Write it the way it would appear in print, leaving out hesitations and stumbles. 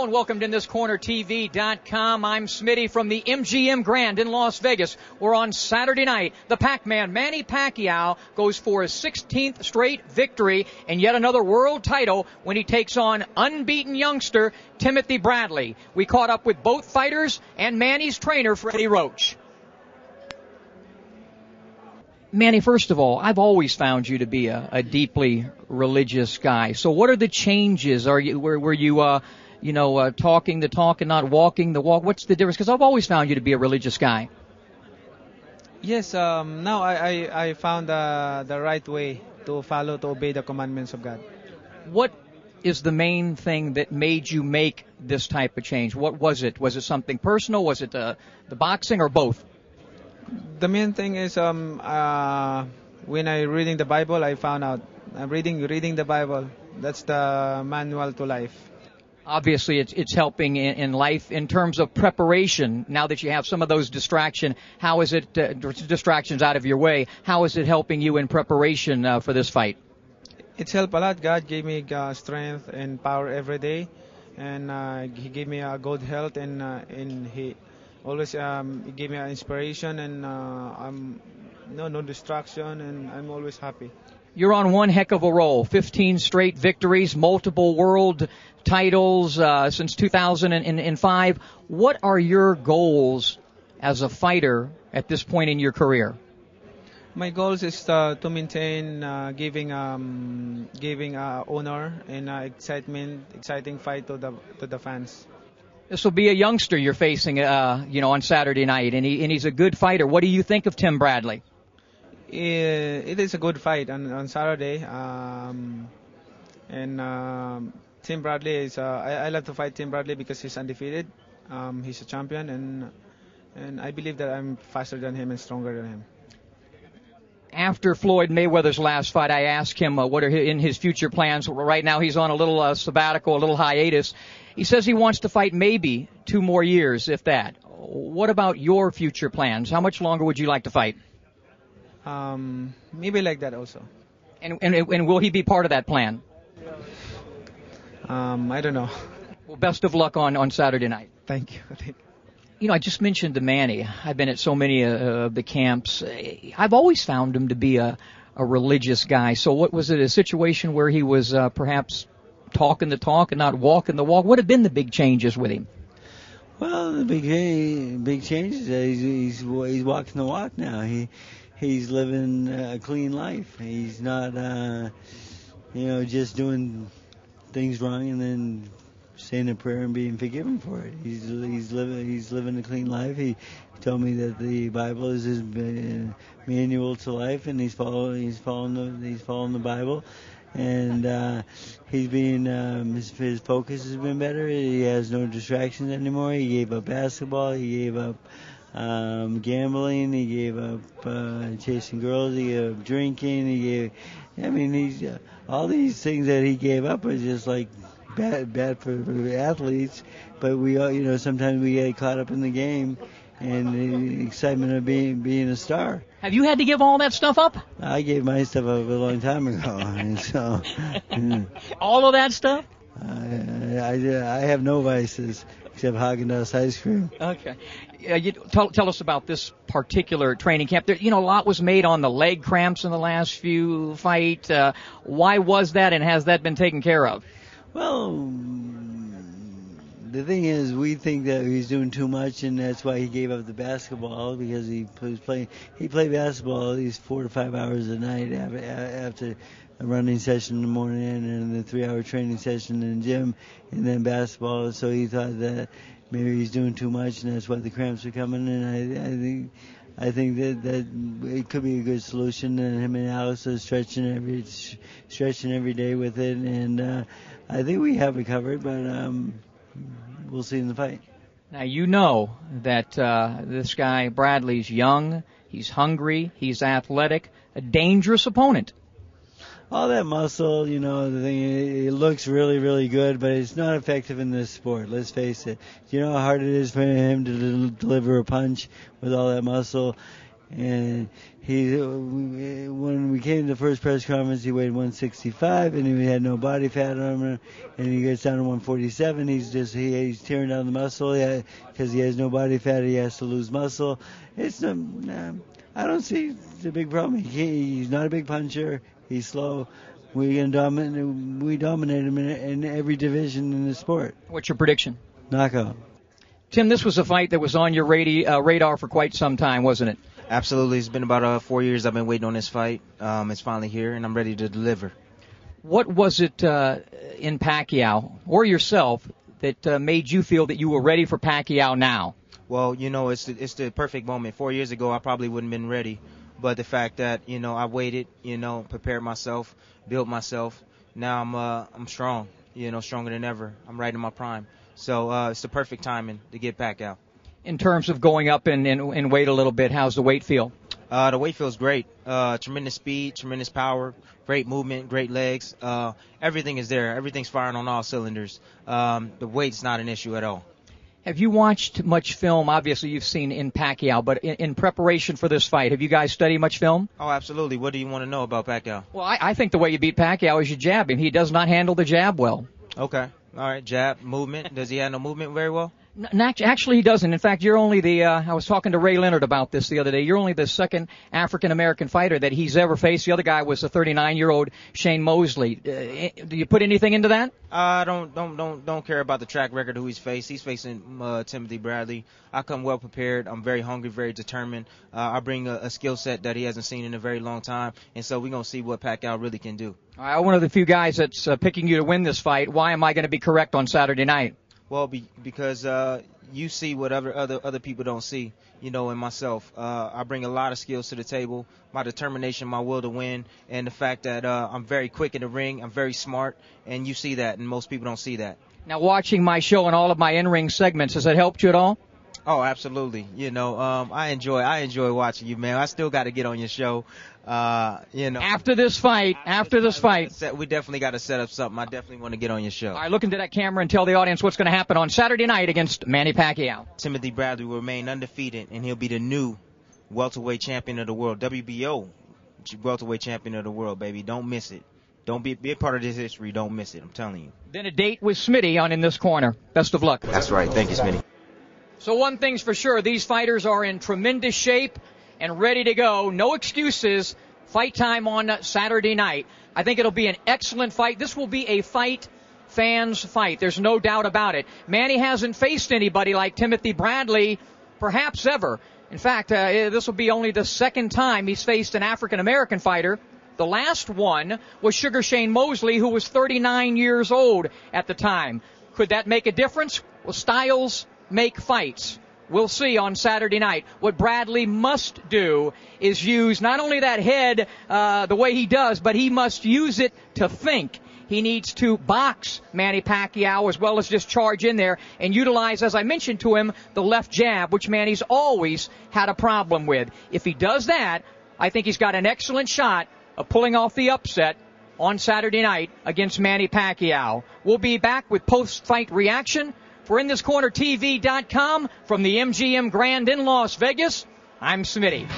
Hello and welcome to InThisCornerTV.com. I'm Smitty from the MGM Grand in Las Vegas, where on Saturday night, the Pac-Man Manny Pacquiao goes for his 16th straight victory and yet another world title when he takes on unbeaten youngster Timothy Bradley. We caught up with both fighters and Manny's trainer, Freddie Roach. Manny, first of all, I've always found you to be a deeply religious guy. So what are the changes? Were you talking the talk and not walking the walk? What's the difference? Because I've always found you to be a religious guy. Yes, now I found the right way to follow, to obey the commandments of God. What is the main thing that made you make this type of change? What was it? Was it something personal? Was it the boxing or both? The main thing is when I reading the Bible, I found out reading the Bible. That's the manual to life. Obviously, it's helping in life in terms of preparation. Now that you have some of those distractions, how is it distractions out of your way? How is it helping you in preparation for this fight? It's helped a lot. God gave me strength and power every day, and He gave me a good health, and He always gave me inspiration, and I'm no distraction, and I'm always happy. You're on one heck of a roll. 15 straight victories, multiple world titles since 2005. What are your goals as a fighter at this point in your career? My goals is to maintain giving honor and exciting fight to the fans. This will be a youngster you're facing, on Saturday night, and he's a good fighter. What do you think of Tim Bradley? It is a good fight on Saturday, Tim Bradley is. I love to fight Tim Bradley because he's undefeated. He's a champion, and I believe that I'm faster than him and stronger than him. After Floyd Mayweather's last fight, I asked him what are in his future plans. Right now, he's on a little sabbatical, a little hiatus. He says he wants to fight maybe 2 more years, if that. What about your future plans? How much longer would you like to fight? Maybe like that also. And will he be part of that plan? I don't know. Well, best of luck on Saturday night. Thank you. I just mentioned to Manny, I've been at so many of the camps. I've always found him to be a religious guy. So what was it, a situation where he was perhaps talking the talk and not walking the walk? What have been the big changes with him? Well, the big changes is he's walking the walk now. He's living a clean life. He's not just doing things wrong and then saying a prayer and being forgiven for it. He's living a clean life. He told me that the Bible is his manual to life, and he's following the Bible, and his focus has been better. He has no distractions anymore. He gave up basketball. He gave up gambling. He gave up chasing girls. He gave up drinking. He's all these things that he gave up are just like bad for athletes, but we all, sometimes we get caught up in the game and the excitement of being a star. Have you had to give all that stuff up? I gave my stuff up a long time ago. And so, all of that stuff? I have no vices except Haagen-Dazs ice cream. Okay. Tell us about this particular training camp. There, a lot was made on the leg cramps in the last few fights. Why was that, and has that been taken care of? Well, the thing is, we think that he's doing too much, and that's why he gave up the basketball, because he played basketball at least 4 to 5 hours a night after a running session in the morning and a 3-hour training session in the gym, and then basketball. So he thought that maybe he's doing too much, and that's why the cramps are coming. And I think that it could be a good solution. And him and Alex are stretching every day with it, and I think we have it covered, but we'll see in the fight. Now, you know that this guy Bradley's young, he's hungry, he's athletic, a dangerous opponent. All that muscle, the thing, it looks really, really good, but it's not effective in this sport. Let's face it. You know how hard it is for him to deliver a punch with all that muscle? And when we came to the first press conference, he weighed 165, and he had no body fat on him. And he gets down to 147. He's tearing down the muscle because he has no body fat. He has to lose muscle. I don't see the big problem. He's not a big puncher. He's slow. We dominate him in every division in the sport. What's your prediction? Knockout. Tim, this was a fight that was on your radar for quite some time, wasn't it? Absolutely. It's been about 4 years I've been waiting on this fight. It's finally here, and I'm ready to deliver. What was it in Pacquiao or yourself that made you feel that you were ready for Pacquiao now? Well, it's the perfect moment. 4 years ago, I probably wouldn't have been ready. But the fact that, I waited, prepared myself, built myself. Now I'm strong, stronger than ever. I'm right in my prime. So it's the perfect timing to get Pacquiao. In terms of going up in weight a little bit, how's the weight feel? The weight feels great. Tremendous speed, tremendous power, great movement, great legs. Everything is there. Everything's firing on all cylinders. The weight's not an issue at all. Have you watched much film? Obviously, you've seen in Pacquiao, but in preparation for this fight, have you guys studied much film? Oh, absolutely. What do you want to know about Pacquiao? Well, I think the way you beat Pacquiao is you jab him. He does not handle the jab well. Okay. All right. Jab, movement. Does he handle movement very well? Actually, he doesn't. In fact, you're only I was talking to Ray Leonard about this the other day. You're only the second African-American fighter that he's ever faced. The other guy was a 39-year-old Shane Mosley. Do you put anything into that? I don't care about the track record who he's faced. He's facing Timothy Bradley. I come well prepared. I'm very hungry, very determined. I bring a skill set that he hasn't seen in a very long time, and so we're going to see what Pacquiao really can do. All right, one of the few guys that's picking you to win this fight. Why am I going to be correct on Saturday night? Well, because you see what other people don't see, in myself. I bring a lot of skills to the table, my determination, my will to win, and the fact that I'm very quick in the ring, I'm very smart, and you see that, and most people don't see that. Now, watching my show and all of my in-ring segments, has that helped you at all? Oh, absolutely. I enjoy watching you, man. I still got to get on your show. After this fight, we definitely got to set up something. I definitely want to get on your show. All right, look into that camera and tell the audience what's going to happen on Saturday night against Manny Pacquiao. Timothy Bradley will remain undefeated, and he'll be the new welterweight champion of the world, WBO welterweight champion of the world, baby. Don't miss it. Don't be a part of this history. Don't miss it. I'm telling you. Then a date with Smitty on In This Corner. Best of luck. That's right. Thank you, Smitty. So one thing's for sure, these fighters are in tremendous shape and ready to go. No excuses. Fight time on Saturday night. I think it'll be an excellent fight. This will be a fight fans fight. There's no doubt about it. Manny hasn't faced anybody like Timothy Bradley, perhaps ever. In fact, this will be only the second time he's faced an African-American fighter. The last one was Sugar Shane Mosley, who was 39 years old at the time. Could that make a difference? Well, styles make fights. We'll see on Saturday night. What Bradley must do is use not only that head the way he does, but he must use it to think. He needs to box Manny Pacquiao as well as just charge in there and utilize, as I mentioned to him, the left jab, which Manny's always had a problem with. If he does that, I think he's got an excellent shot of pulling off the upset on Saturday night against Manny Pacquiao. We'll be back with post-fight reaction. For InThisCornerTV.com from the MGM Grand in Las Vegas, I'm Smitty.